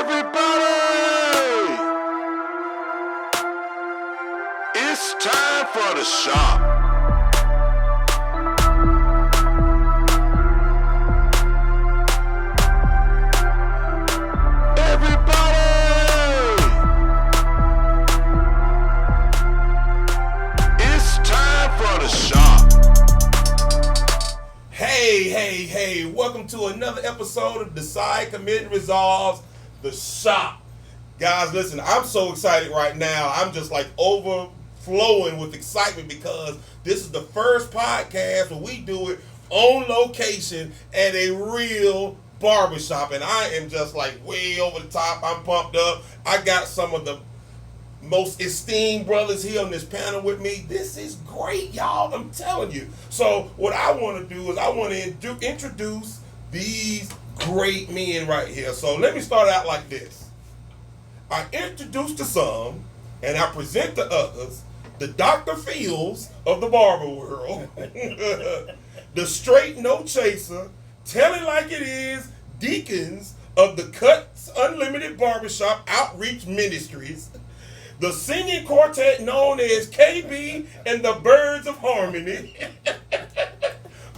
Everybody, it's time for the shop. Everybody, it's time for the shop. Hey, welcome to another episode of Decide, Commit, and Resolves, The Shop. Guys, listen, I'm so excited right now. I'm just like overflowing with excitement because this is the first podcast where we do it on location at a real barbershop. And I am just like way over the top. I'm pumped up. I got some of the most esteemed brothers here on this panel with me. This is great, y'all. I'm telling you. So what I want to do is I want to introduce these great men right here. So let me start out like this. I introduce to some and I present to others the Dr. Fields of the barber world, the straight no chaser, tell it like it is, deacons of the Cuts Unlimited Barbershop Outreach Ministries, the singing quartet known as KB and the Birds of Harmony.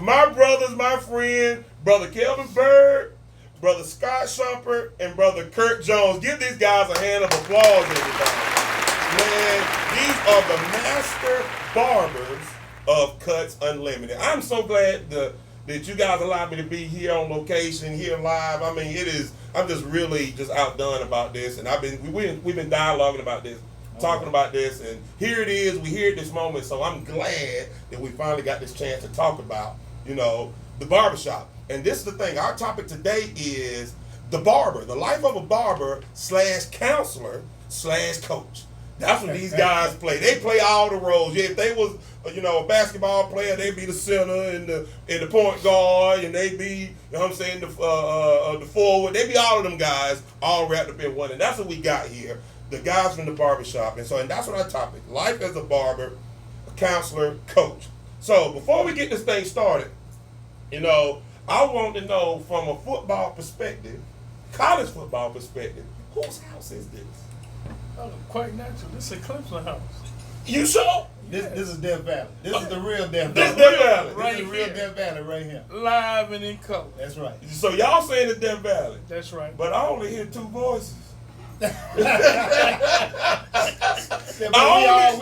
My brothers, my friend, Brother Kelvin Bird, Brother Scott Shumpert, and Brother Kurt Jones. Give these guys a hand of applause, everybody. Man, these are the master barbers of Cuts Unlimited. I'm so glad that you guys allowed me to be here on location, here live. I mean, I'm just really just outdone about this, and we've been dialoguing about this, talking about this, and here it is. We here at this moment, so I'm glad that we finally got this chance to talk about, the barbershop. And this is the thing. Our topic today is the barber, the life of a barber / counselor / coach. That's what these guys play. They play all the roles. Yeah, if they was, a basketball player, they'd be the center and the point guard, and they'd be, the forward. They'd be all of them guys, all wrapped up in one. And that's what we got here, the guys from the barbershop. And that's what our topic, life as a barber, a counselor, coach. So before we get this thing started, I want to know from a football perspective, college football perspective, whose house is this? Oh, quite natural. This is a Clemson house. You sure? This is Death Valley. This is the real Death This Valley. Death Valley. Right This is the real here. Death Valley right here. Live and in color. That's right. So y'all saying it's Death Valley, That's right. but I only hear two voices. We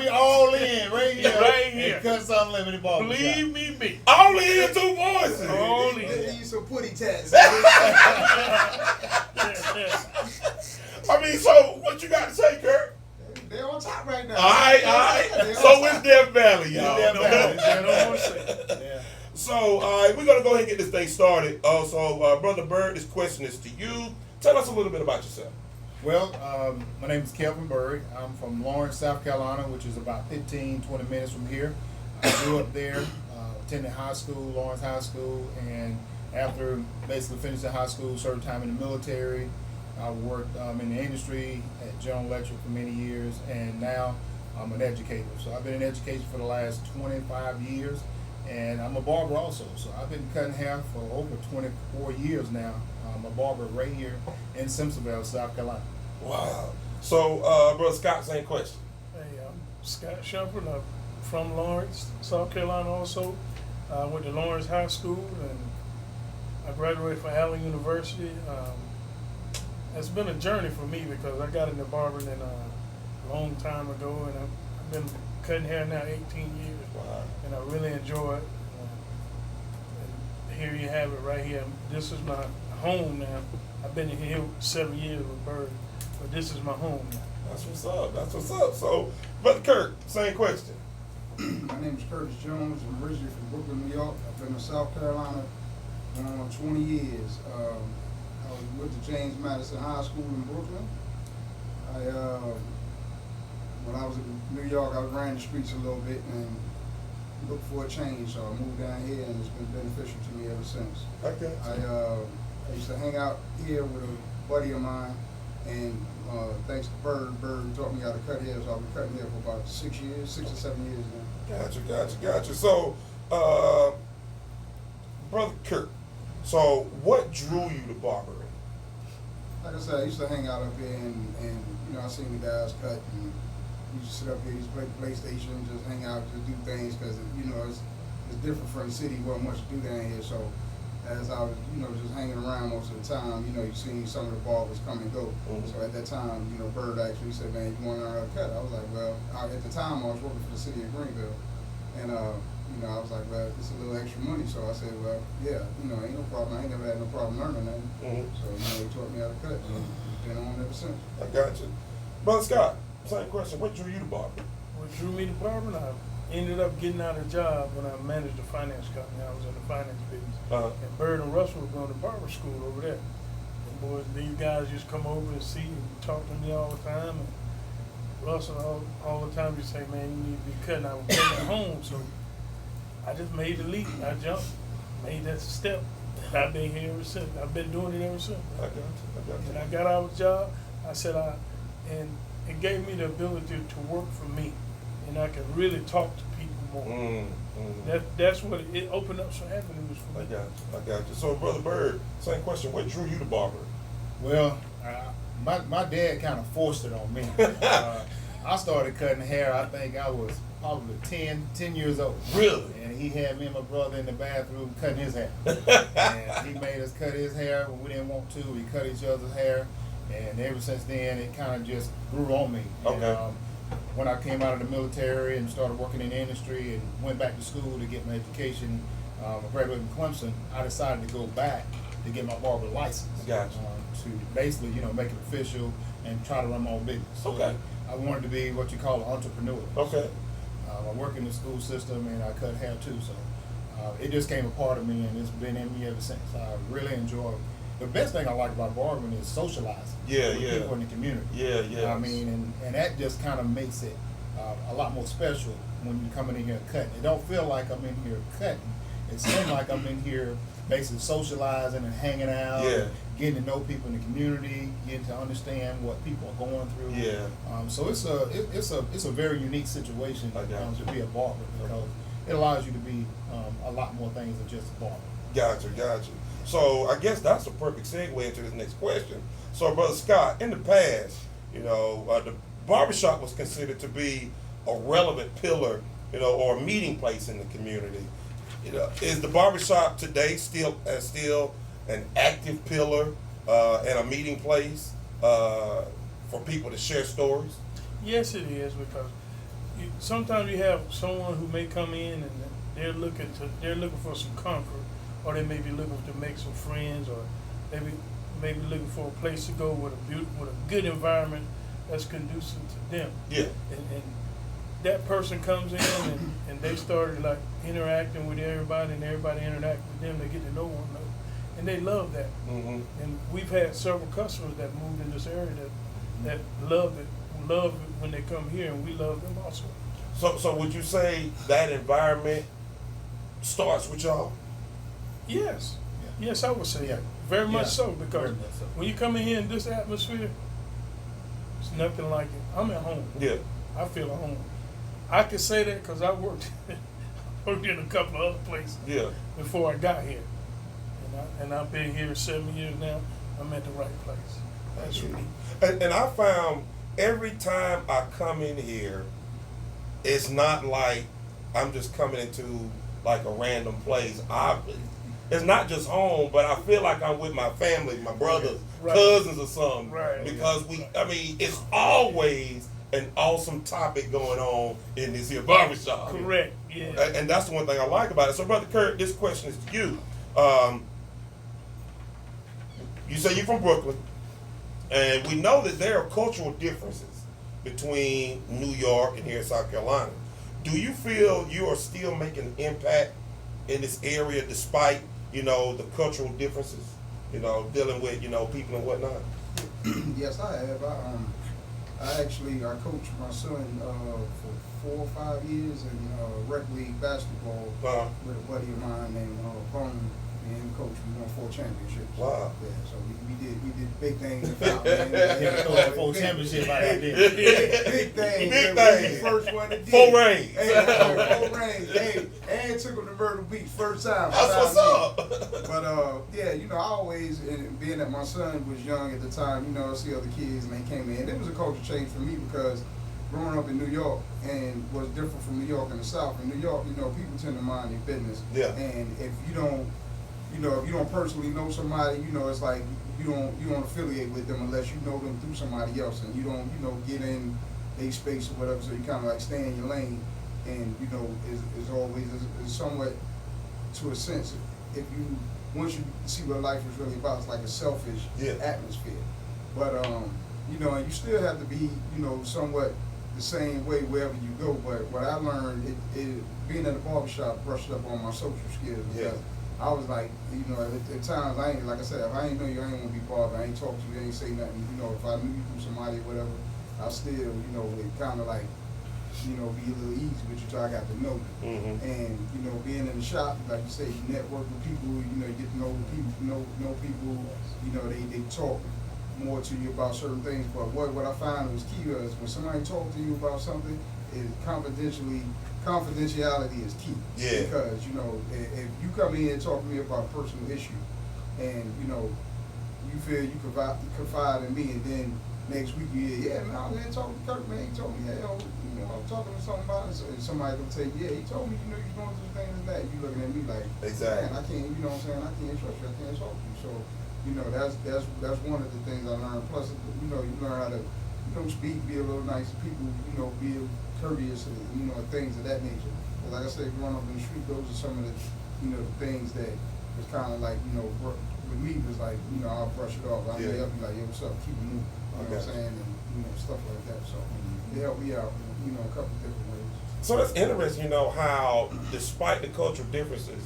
all in right here. Right here. At Cuts Unlimited Barbershop. Believe me. I only hear two voices. Only. They use some putty tats. I mean, so what you got to say, Kurt? They're on top right now. All right. They're So on it's top. Death Valley, y'all. Death Valley. I don't want to say. Yeah. So, all right, we're going to go ahead and get this thing started. So, Brother Bird, this question is to you. Tell us a little bit about yourself. Well, my name is Kelvin Bird. I'm from Lawrence, South Carolina, which is about 15, 20 minutes from here. I grew up there, attended high school, Lawrence High School, and after basically finishing high school, served time in the military. I worked in the industry at General Electric for many years, and now I'm an educator. So I've been in education for the last 25 years, and I'm a barber also. So I've been cutting hair for over 24 years now. I'm a barber right here in Simpsonville, South Carolina. Wow. So, Brother Scott, same question. Hey, I'm Scott Shumpert. I'm from Lawrence, South Carolina also. I went to Lawrence High School and I graduated from Allen University. It's been a journey for me because I got into barbering a long time ago, and I've been cutting hair now 18 years. Wow. And I really enjoy it. And here you have it right here. This is my home now. I've been here 7 years with Bird, but this is my home now. That's what's up. So, Brother Kurt, same question. My name is Curtis Jones. I'm originally from Brooklyn, New York. I've been in South Carolina going on 20 years. I went to James Madison High School in Brooklyn. When I was in New York, I ran the streets a little bit and looked for a change. So I moved down here, and it's been beneficial to me ever since. Okay. I used to hang out here with a buddy of mine, and thanks to Bird taught me how to cut hair, so I've been cutting hair for about 6 or 7 years now. Gotcha. So, Brother Kurt, so what drew you to barbering? like I said, I used to hang out up here, and you know, I seen the guys cut, and we used to sit up here, used to play PlayStation, just hang out, just do things, because you know it's different from the city. Wasn't much to do down here, so as I was, you know, just hanging around most of the time, you know, you seen some of the barbers come and go. Mhm. So at that time, you know, Bird actually said, "Man, you want to learn how to cut?" I was like, "Well," at the time I was working for the city of Greenville, and you know, I was like, "Well, it's a little extra money," so I said, "Well, yeah, you know, ain't no problem. I ain't never had no problem learning that." Mhm. So you know, he taught me how to cut, and been on ever since. I got you. Brother Scott, same question. What drew you to barber? What drew me to barbering, I ended up getting out of a job when I managed a finance company. I was in the finance business. And Bird and Russell were going to barber school over there. And boys, these guys used to come over and see and talk to me all the time. And Russell all the time used to say, "Man, you need to be cutting." I was cutting at home, so I just made the leap. I jumped, made that step. And I've been here ever since. I've been doing it ever since. I got you. And I got out of the job. I said, and it gave me the ability to work for me, and I could really talk to people more. That's what it opened up some avenues for I me. got you. So, Brother Bird, same question. What drew you to barber? Well, my dad kind of forced it on me. I started cutting hair, I think I was probably 10 years old. Really? And he had me and my brother in the bathroom cutting his hair. And he made us cut his hair when we didn't want to. We cut each other's hair. And ever since then, it kind of just grew on me. Okay. And, when I came out of the military and started working in the industry and went back to school to get my education, I graduated from Clemson, I decided to go back to get my barber license. Gotcha. To basically, you know, make it official and try to run my own business. So Okay. I wanted to be what you call an entrepreneur. Okay. I work in the school system and I cut hair too, so it just came a part of me and it's been in me ever since. I really enjoy it. The best thing I like about barbering is socializing with people in the community. Yeah. I mean, and that just kind of makes it a lot more special when you're coming in here cutting. It don't feel like I'm in here cutting. It seems like I'm in here basically socializing and hanging out, and getting to know people in the community, getting to understand what people are going through. So it's a very unique situation to be a barber because it allows you to be a lot more things than just a barber. Gotcha. So I guess that's a perfect segue into this next question. So, Brother Scott, in the past, you know, the barbershop was considered to be a relevant pillar, you know, or a meeting place in the community. You know, is the barbershop today still an active pillar and a meeting place for people to share stories? Yes, it is, because sometimes you have someone who may come in and they're looking for some comfort, or they may be looking to make some friends, or maybe looking for a place to go with a good environment that's conducive to them. Yeah. And that person comes in and they started like interacting with everybody, and everybody interact with them. They get to know one another, and they love that. Mm-hmm. And we've had several customers that moved in this area that love it when they come here, and we love them also. So would you say that environment starts with y'all? Yes. Yeah. Yes, I would say Yeah. very much Yeah. so, because Very much so. when you come in here in this atmosphere, it's nothing like it. I'm at home. Yeah. I feel at home. I can say that because I worked in a couple of other places before I got here, and I've been here 7 years now. I'm at the right place. That's unique. And I found every time I come in here, it's not like I'm just coming into like a random place. It's not just home, but I feel like I'm with my family, my brothers, cousins or something. Right. Because it's always an awesome topic going on in this here barbershop. Correct. Yeah. And that's the one thing I like about it. So, Brother Kurt, this question is to you. You say you're from Brooklyn, and we know that there are cultural differences between New York and here in South Carolina. Do you feel you are still making an impact in this area despite, you know, the cultural differences, you know, dealing with, you know, people and whatnot? Yes, I have. I coached my son for 4 or 5 years in rec league basketball with a buddy of mine named Bone. and coach, we won 4 championships. Wow. Yeah, so we did big things. In Fountain, man. Yeah, throw that 4 championship out there. Big things. Big man. things. We the first one to do. 4 rings. Hey, 4 rings. Hey, and took them to Myrtle Beach first time. That's what's up. But yeah, you know, I always, and being that my son was young at the time, you know, I see other kids and they came in. It was a culture change for me because growing up in New York and was different from New York and the South. In New York, you know, people tend to mind their business. Yeah. And if you don't, you know, if you don't personally know somebody, you know, it's like you don't affiliate with them unless you know them through somebody else, and you don't, you know, get in a space or whatever. So you kind of like stay in your lane, and you know, is always is somewhat to a sense. If you once you see what life is really about, it's like a selfish atmosphere. But you know, and you still have to be, you know, somewhat the same way wherever you go. But what I learned, it being in the barbershop, brushed up on my social skills. Yeah. I was like, you know, at times I ain't, like I said, if I ain't know you, I ain't want to be bothered. I ain't talk to you, I ain't say nothing. You know, if I knew you through somebody or whatever, I still, you know, it kind of like, you know, be a little easy with you till I got to know you. Mm-hmm. And, you know, being in the shop, like you say, you network with people, you know, you get to know people, know people, you know, they talk more to you about certain things. But what I found was key was when somebody talks to you about something, is confidentiality is key. Yeah. Because, you know, if you come in and talk to me about a personal issue and, you know, you feel you confide in me and then next week you hear, yeah, man, talk to Kirk, man, he told me, hey, you know, I'm talking to somebody, so somebody gonna say, yeah, he told me, you know, you're going through things and that. You looking at me like, exactly. Man, I can't, you know what I'm saying, I can't trust you, I can't talk to you. So, you know, that's one of the things I learned. Plus, you know, you learn how to, you know, speak, be a little nice to people, you know, be courteous, and, you know, things of that nature. But like I said, growing up in the street, those are some of the, you know, the things that was kind of like, you know, with me was like, you know, I'll brush it off. I'll be like, yo, what's up, keep it moving. You know what I'm saying? And, you know, stuff like that. So they helped me out, you know, a couple different ways. So that's interesting, you know, how despite the cultural differences,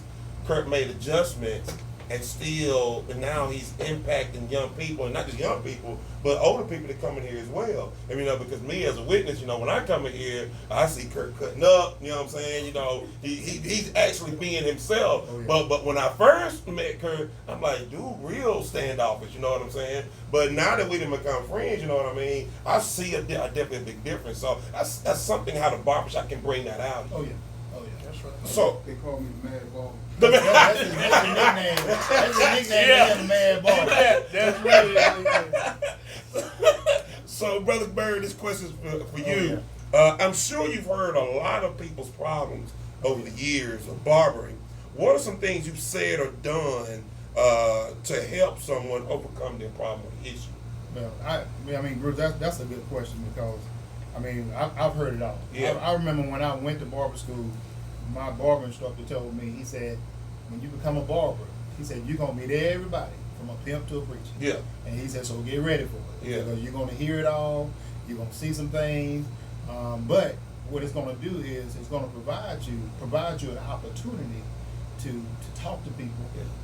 Kurt made adjustments and now he's impacting young people, and not just young people, but older people that come in here as well. And, you know, because me as a witness, you know, when I come in here, I see Kurt cutting up, you know what I'm saying? You know, he's actually being himself. Oh, yeah. But when I first met Kurt, I'm like, dude, real standoffish, you know what I'm saying? But now that we done become friends, you know what I mean, I see definitely a big difference. So that's something how the barbershop can bring that out. Oh, yeah. Oh, yeah. That's right. So they call me the Mad Ball. That's his nickname. That's his nickname, the Mad Ball. That's really So, Brother Bird, this question's for you. Yeah. I'm sure you've heard a lot of people's problems over the years of barbering. What are some things you've said or done to help someone overcome their problem or issue? Well, I mean, Bruce, that's a good question because, I mean, I've heard it all. Yeah. I remember when I went to barber school, my barber instructor told me, he said, when you become a barber, he said, you're going to meet everybody from a pimp to a preacher. Yeah. And he said, so get ready for it. Yeah. Because you're going to hear it all, you're going to see some things, but what it's going to do is it's going to provide you an opportunity to talk to people,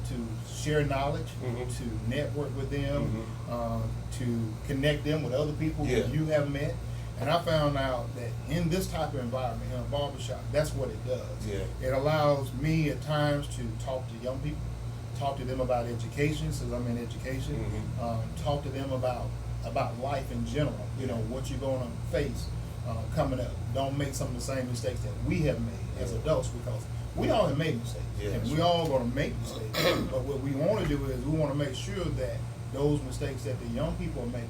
to share knowledge, to network with them, to connect them with other people who you have met. And I found out that in this type of environment, in a barbershop, that's what it does. Yeah. It allows me at times to talk to young people, talk to them about education, since I'm in education, talk to them about life in general, you know, what you're going to face coming up. Don't make some of the same mistakes that we have made as adults, because we all have made mistakes, and we all going to make mistakes. But what we want to do is we want to make sure that those mistakes that the young people are making,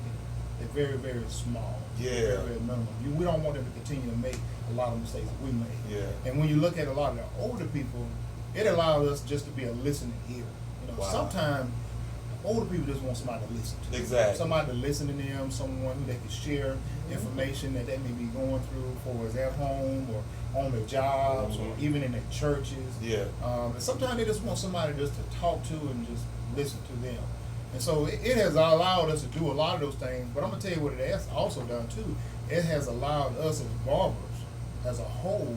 they're very, very small. Very, very minimal. We don't want them to continue to make a lot of mistakes that we made. Yeah. And when you look at a lot of the older people, it allows us just to be a listening ear. You know, sometimes older people just want somebody to listen to. Exactly. Somebody to listen to them, someone who they can share information that they may be going through, for us at home or on their jobs or even in their churches. Yeah. And sometimes they just want somebody just to talk to and just listen to them. And so it has allowed us to do a lot of those things, but I'm going to tell you what it has also done too. It has allowed us as barbers as a whole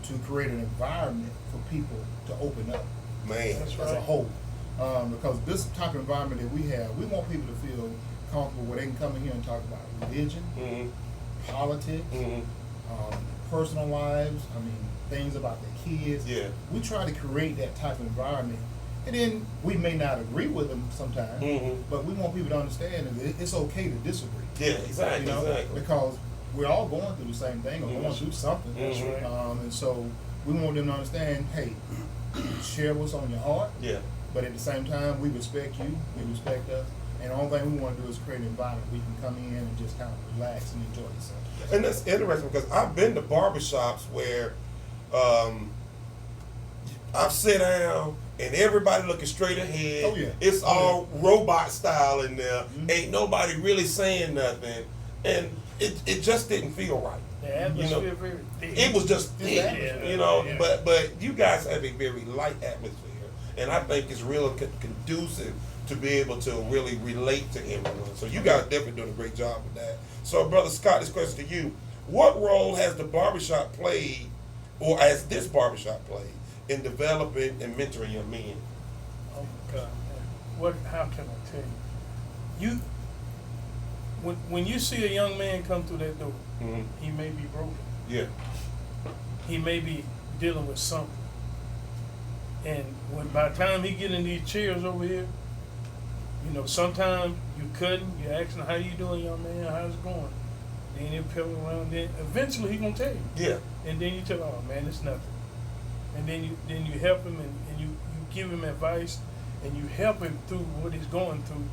to create an environment for people to open up. Man. As a whole. Because this type of environment that we have, we want people to feel comfortable where they can come in here and talk about religion, politics, personal lives, I mean, things about their kids. Yeah. We try to create that type of environment And then we may not agree with them sometimes, Mhm. but we want people to understand that it's okay to disagree. Yeah, exactly, You know, exactly. because we're all going through the same thing or Mhm. going through something. That's right. And so we want them to understand, hey, share what's on your heart, Yeah. but at the same time, we respect you, we respect us, and the only thing we want to do is create an environment we can come in and just kind of relax and enjoy yourself. And that's interesting because I've been to barbershops where I've sit down and everybody looking straight ahead. Oh, yeah. It's Oh, all robot style in there. Mhm. Ain't nobody really saying nothing. And it just didn't feel right. The atmosphere very thick. It was just It's thick, atmosphere, you know. yeah. But you guys have a very light atmosphere, and I think it's real conducive to be able to really relate to everyone. So you guys definitely doing a great job with that. So, Brother Scott, this question to you: what role has the barbershop played, or has this barbershop played, in developing and mentoring young men? Oh my God, man. How can I tell you? When you see a young man come through that door, Mhm. he may be broken. Yeah. He may be dealing with something. And by the time he get in these chairs over here, you know, sometimes you cutting, you asking how you doing, young man, how's it going? Then you peel around, then eventually he gonna tell you. Yeah. And then you tell him, oh man, it's nothing. And then you help him and you give him advice and you help him through what he's going through,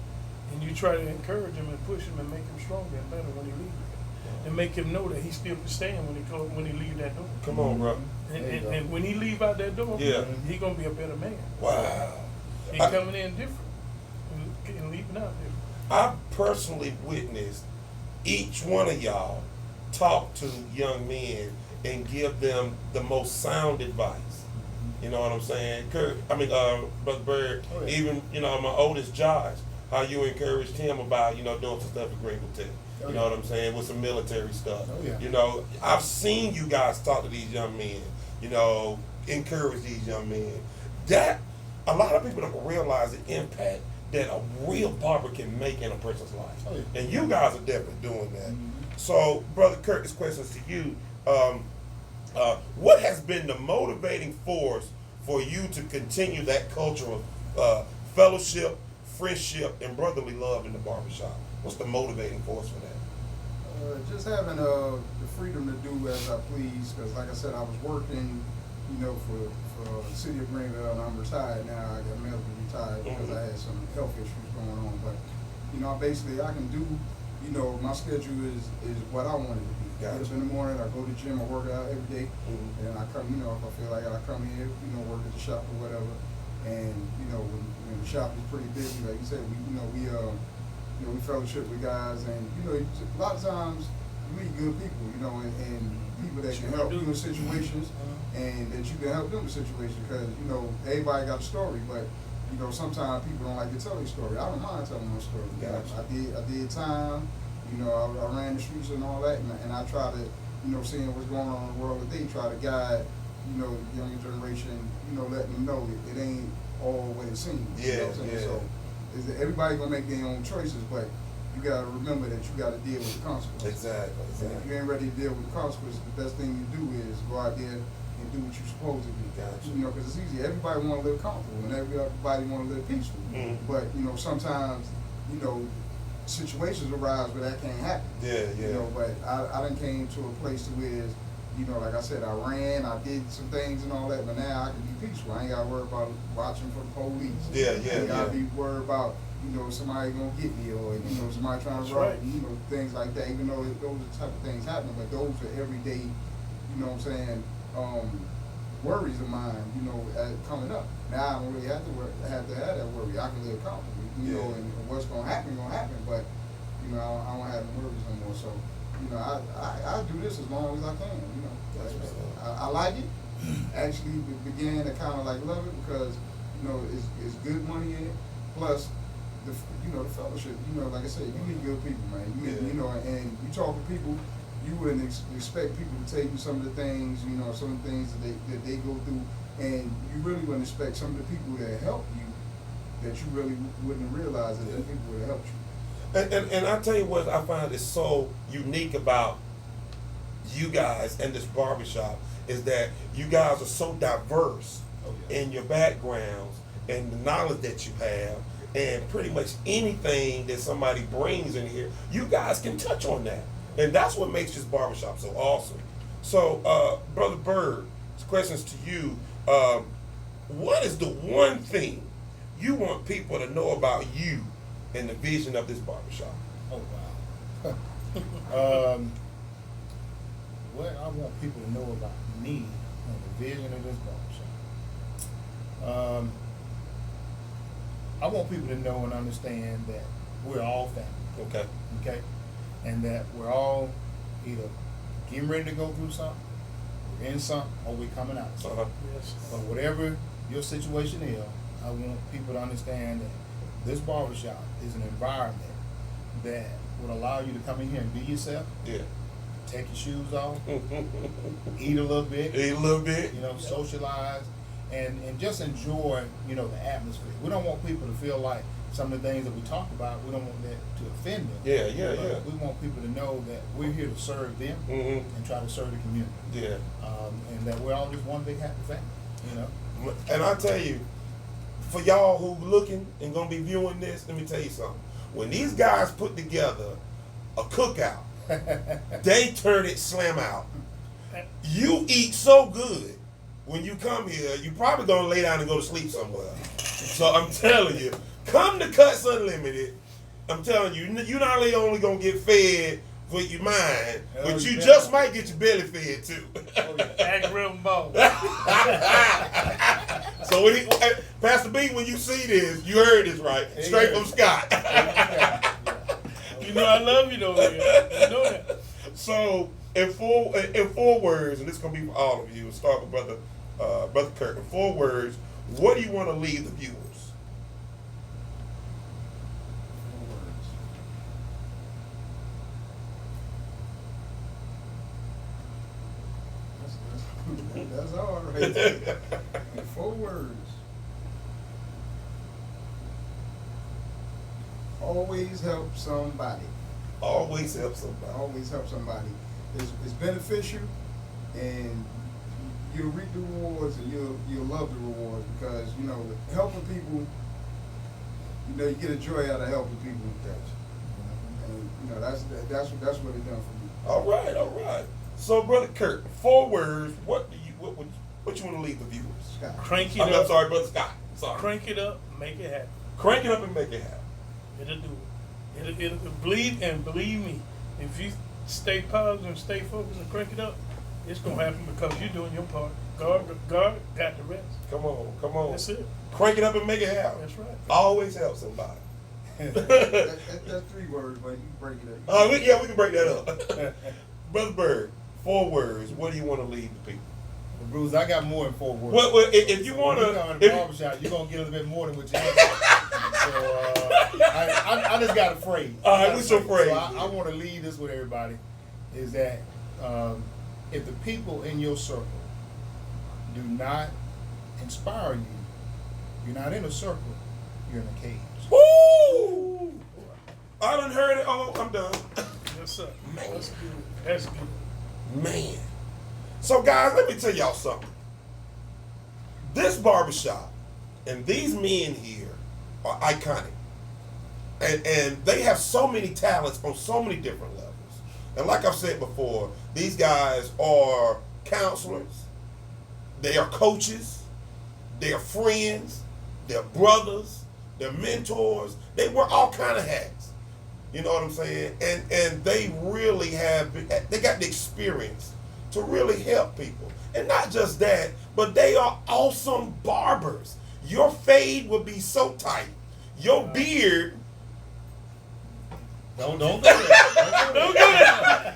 and you try to encourage him and push him and make him stronger and better when he leaves. And make him know that he still can stand when he leave that door. Come on, bro. And, There you go. and when he leave out that door, Yeah. he gonna be a better man. Wow. He I- coming in different and leaving out different. I've personally witnessed each one of y'all talk to young men and give them the most sound advice. You know what I'm saying? Brother Bird, Oh, yeah. even, my oldest Josh, how you encouraged him about, doing some stuff at Greenville Tech. Oh, You yeah. know what I'm saying? With some military stuff. Oh, yeah. I've seen you guys talk to these young men, encourage these young men. That, a lot of people don't realize the impact that a real barber can make in a person's life. Oh, yeah. And you guys are definitely doing that. Mhm. So, Brother Kirk, this question is to you. What has been the motivating force for you to continue that culture of fellowship, friendship, and brotherly love in the barbershop? What's the motivating force for that? Just having the freedom to do as I please, because like I said, I was working, for the city of Greenville, and I'm retired now. I got medically retired because I had some health issues going on. But, basically I can do, my schedule is what I want it to be. Gotcha. Get up in the morning, I go to the gym, I work out every day, Mhm. and then I come, if I feel like I come here, work at the shop or whatever. And, when the shop is pretty busy, like you said, we fellowship with guys, and a lot of times you meet good people, and people that can help you in situations, and that you can help them in situations, because everybody got a story, but sometimes people don't like to tell their story. I don't mind telling my story. Gotcha. I did time, I ran the streets and all that, and I try to, seeing what's going on in the world today, try to guide, the younger generation, letting them know it ain't all what it seems. You know what I'm saying? Yeah. So, everybody gonna make their own choices, but you gotta remember that you gotta deal with the consequences. Exactly. And if you ain't ready to deal with the consequences, the best thing you do is go out there and do what you're supposed to do. Gotcha. Because it's easy. Everybody want to live comfortable, and everybody want to live peaceful. Mhm. But sometimes situations arise where that can't happen. Yeah. But I done came to a place to where, like I said, I ran, I did some things and all that, but now I can be peaceful. I ain't got to worry about watching for the police. Yeah, I ain't got to yeah. be worried about, somebody gonna get me, or, somebody trying to That's rob right. me, things like that, even though those are the type of things happening, but those are everyday, worries of mine, coming up. Now I don't really have to have that worry. I can live comfortably, Yeah. and what's gonna happen, but, I don't have no worries no more, so, I do this as long as I can, That's what's up. I like it. Actually began to kind of like love it because, it's good money in it, plus the fellowship, like I said, you meet good people, man. You meet, Yeah. and you talk to people, you wouldn't expect people to tell you some of the things, some of the things that they go through, and you really wouldn't expect some of the people that help you that you really wouldn't realize that the people would have helped you. And I tell you what I find is so unique about you guys and this barbershop is that you guys are so diverse Oh, yeah. in your backgrounds and the knowledge that you have, and pretty much anything that somebody brings in here, you guys can touch on that. And that's what makes this barbershop so awesome. So, Brother Bird, questions to you. What is the one thing you want people to know about you and the vision of this barbershop? Oh wow. What I want people to know about me and the vision of this barbershop. I want people to know and understand that we're all family. Okay. Okay? And that we're all either getting ready to go through something, we're in something, or we're coming out of something. Yes. But whatever your situation is, I want people to understand that this barbershop is an environment that would allow you to come in here and be yourself, Yeah. take your shoes off, eat a little bit, Eat a little bit. you know, socialize, and just enjoy, you know, the atmosphere. We don't want people to feel like some of the things that we talk about, we don't want that to offend them. Yeah, yeah, But yeah. We want people to know that we're here to serve them Mhm. and try to serve the community. Yeah. And that we're all just one big happy family, you know. And I tell you, for y'all who looking and gonna be viewing this, let me tell you something. When these guys put together a cookout, they turn it slam out. You eat so good when you come here, you probably gonna lay down and go to sleep somewhere. So I'm telling you, come to Cuts Unlimited. I'm telling you, you not only gonna get fed for your mind, Oh, but you yeah. just might get your belly fed too. Act real bold. So when Pastor B, when you see this, you heard this right, straight from Scott. You know I love you though. You know that. So in four words, and this is gonna be for all of you. We'll start with Brother Kirk. In 4 words, what do you want to leave the viewers? That's all right there. In 4 words. Always help somebody. Always help somebody. Always help somebody. It's beneficial, and you'll reap the rewards, and you'll love the rewards, because you know helping people. You know, you get a joy out of helping people. And you know that's what it done for me. All right. So Brother Kirk, 4 words. What you want to leave the viewers? Scott. Crank it I'm up. sorry, Brother Scott. Sorry. Crank it up. Make it happen. Crank it up and make it happen. It'll do it. It'll believe me. If you stay positive and stay focused and crank it up, it's gonna happen because you're doing your part. God got the rest. Come on. That's it. Crank it up and make it happen. That's right. Always help somebody. That's 3 words, but you can break it up. We can break that up. Brother Bird, 4 words. What do you want to leave the people? Bruce, I got more than 4 words. Well, if you want When you come in the to, barbershop, you're gonna get a little bit more than what you have. So I just got a phrase. All right, what's your phrase? So I want to leave this with everybody: is that if the people in your circle do not inspire you, you're not in a circle, you're in a cage. woo! I done heard it. Oh, I'm done. Yes, sir. Man. That's good. That's good. Man. So guys, let me tell y'all something. This barbershop and these men here are iconic. And they have so many talents on so many different levels. And like I've said before, these guys are counselors, they are coaches, they are friends, they're brothers, they're mentors. They wear all kind of hats. You know what I'm saying? And they really they got the experience to really help people. And not just that, but they are awesome barbers. Your fade will be so tight. Your beard. Don't do that. Don't do that.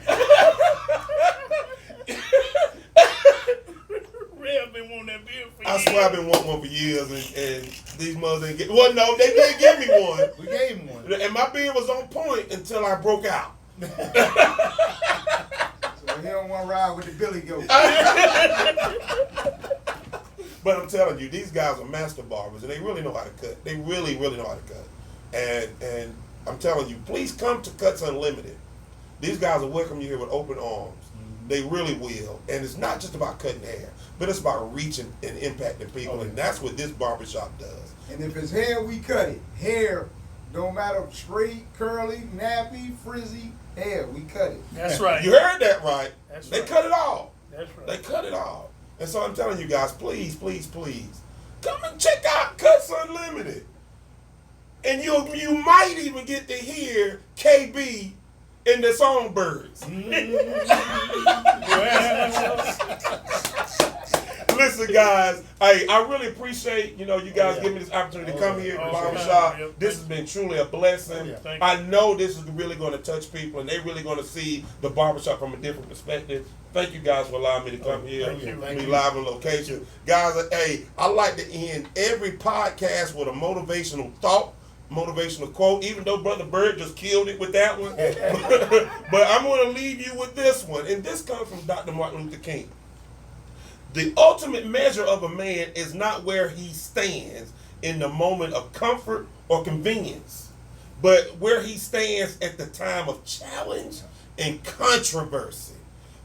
Red been wanting that beard for I years. swear I've been wanting one for years, and these mothers didn't get. Well, no, they didn't give me one. We gave him one. And my beard was on point until I broke out. So he don't want to ride with the Billy Goat. But I'm telling you, these guys are master barbers, and they really know how to cut. They really, really know how to cut. And I'm telling you, please come to Cuts Unlimited. These guys will welcome you here with open arms. They really will. And it's not just about cutting hair, but it's about reaching and impacting people. And that's what this barbershop does. And if it's hair, we cut it. Hair, don't matter straight, curly, nappy, frizzy, hair, we cut it. That's right. You heard that right. That's They right. cut it all. That's right. They cut it all. And so I'm telling you guys, please, please, please, come and check out Cuts Unlimited. And you might even get to hear KB in the Songbirds. Listen, guys, hey, I really appreciate, you guys giving me this opportunity to come here to the barbershop. Yep. This has been truly a blessing. Thank you. I know this is really going to touch people, and they're really going to see the barbershop from a different perspective. Thank you guys for allowing me to come here. thank you. Be live on location. Guys, hey, I like to end every podcast with a motivational thought, motivational quote, even though Brother Bird just killed it with that one. But I'm going to leave you with this one. And this comes from Dr. Martin Luther King. The ultimate measure of a man is not where he stands in the moment of comfort or convenience, but where he stands at the time of challenge and controversy.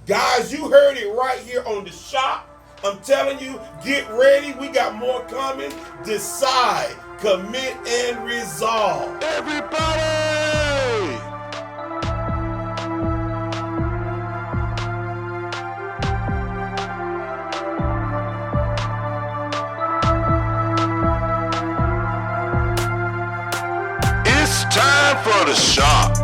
Guys, you heard it right here on The Shop. I'm telling you, get ready. We got more coming. Decide, commit, and resolve. Everybody! It's time for the shop.